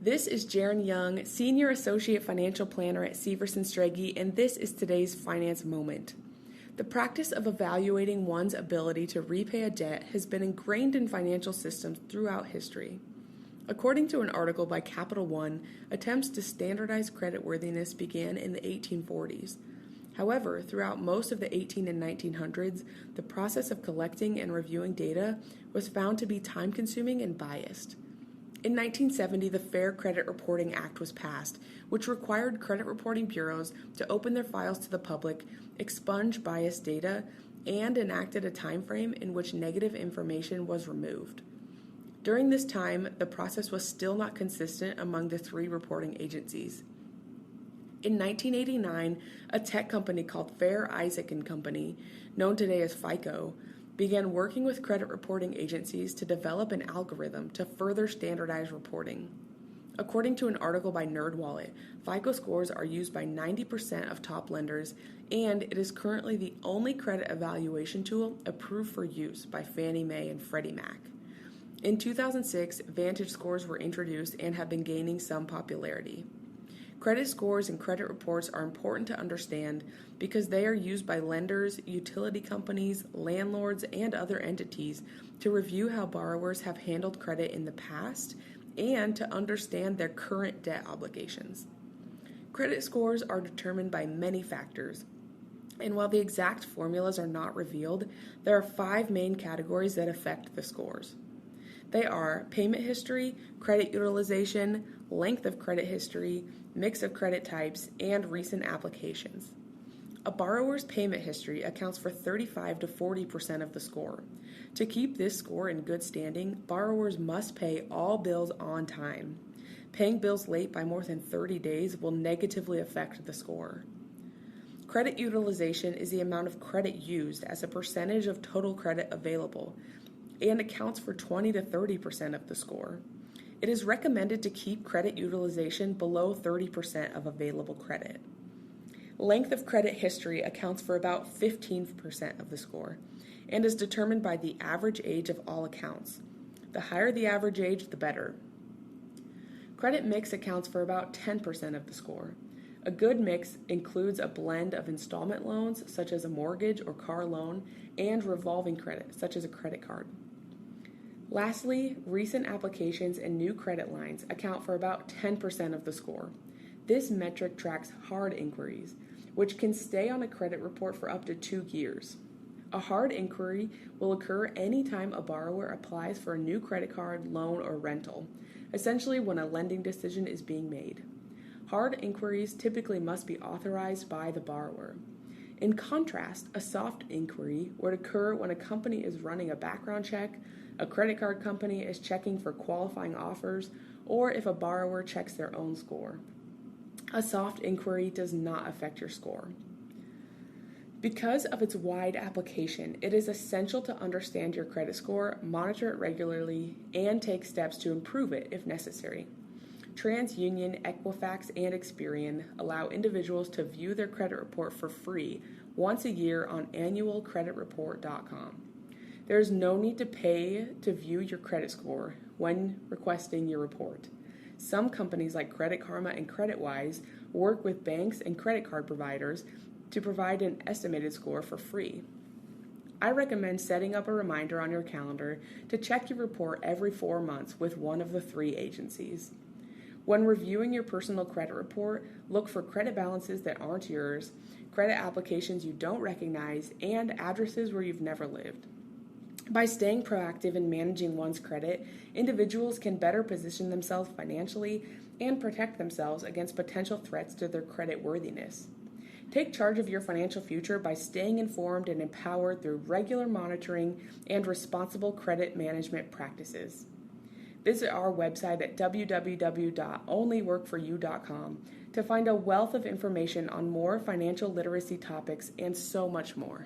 This is Jerin Young, Senior Associate Financial Planner at Severson Strege, and this is today's Finance Moment. The practice of evaluating one's ability to repay a debt has been ingrained in financial systems throughout history. According to an article by Capital One, attempts to standardize creditworthiness began in the 1840s. However, throughout most of the 18 and 1900s, the process of collecting and reviewing data was found to be time-consuming and biased. In 1970, the Fair Credit Reporting Act was passed, which required credit reporting bureaus to open their files to the public, expunge biased data, and enacted a time frame in which negative information was removed. During this time, the process was still not consistent among the three reporting agencies. In 1989, a tech company called Fair Isaac & Company, known today as FICO, began working with credit reporting agencies to develop an algorithm to further standardize reporting. According to an article by NerdWallet, FICO scores are used by 90% of top lenders, and it is currently the only credit evaluation tool approved for use by Fannie Mae and Freddie Mac. In 2006, Vantage scores were introduced and have been gaining some popularity. Credit scores and credit reports are important to understand because they are used by lenders, utility companies, landlords, and other entities to review how borrowers have handled credit in the past and to understand their current debt obligations. Credit scores are determined by many factors, and while the exact formulas are not revealed, there are 5 main categories that affect the scores. They are payment history, credit utilization, length of credit history, mix of credit types, and recent applications. A borrower's payment history accounts for 35 to 40% of the score. To keep this score in good standing, borrowers must pay all bills on time. Paying bills late by more than 30 days will negatively affect the score. Credit utilization is the amount of credit used as a percentage of total credit available and accounts for 20 to 30% of the score. It is recommended to keep credit utilization below 30% of available credit. Length of credit history accounts for about 15% of the score and is determined by the average age of all accounts. The higher the average age, the better. Credit mix accounts for about 10% of the score. A good mix includes a blend of installment loans, such as a mortgage or car loan, and revolving credit, such as a credit card. Lastly, recent applications and new credit lines account for about 10% of the score. This metric tracks hard inquiries, which can stay on a credit report for up to 2 years. A hard inquiry will occur anytime a borrower applies for a new credit card, loan, or rental, essentially when a lending decision is being made. Hard inquiries typically must be authorized by the borrower. In contrast, a soft inquiry would occur when a company is running a background check, a credit card company is checking for qualifying offers, or if a borrower checks their own score. A soft inquiry does not affect your score. Because of its wide application, it is essential to understand your credit score, monitor it regularly, and take steps to improve it if necessary. TransUnion, Equifax, and Experian allow individuals to view their credit report for free once a year on annualcreditreport.com. There is no need to pay to view your credit score when requesting your report. Some companies like Credit Karma and CreditWise work with banks and credit card providers to provide an estimated score for free. I recommend setting up a reminder on your calendar to check your report every 4 months with one of the 3 agencies. When reviewing your personal credit report, look for credit balances that aren't yours, credit applications you don't recognize, and addresses where you've never lived. By staying proactive in managing one's credit, individuals can better position themselves financially and protect themselves against potential threats to their credit worthiness. Take charge of your financial future by staying informed and empowered through regular monitoring and responsible credit management practices. Visit our website at www.onlyworkforyou.com to find a wealth of information on more financial literacy topics and so much more.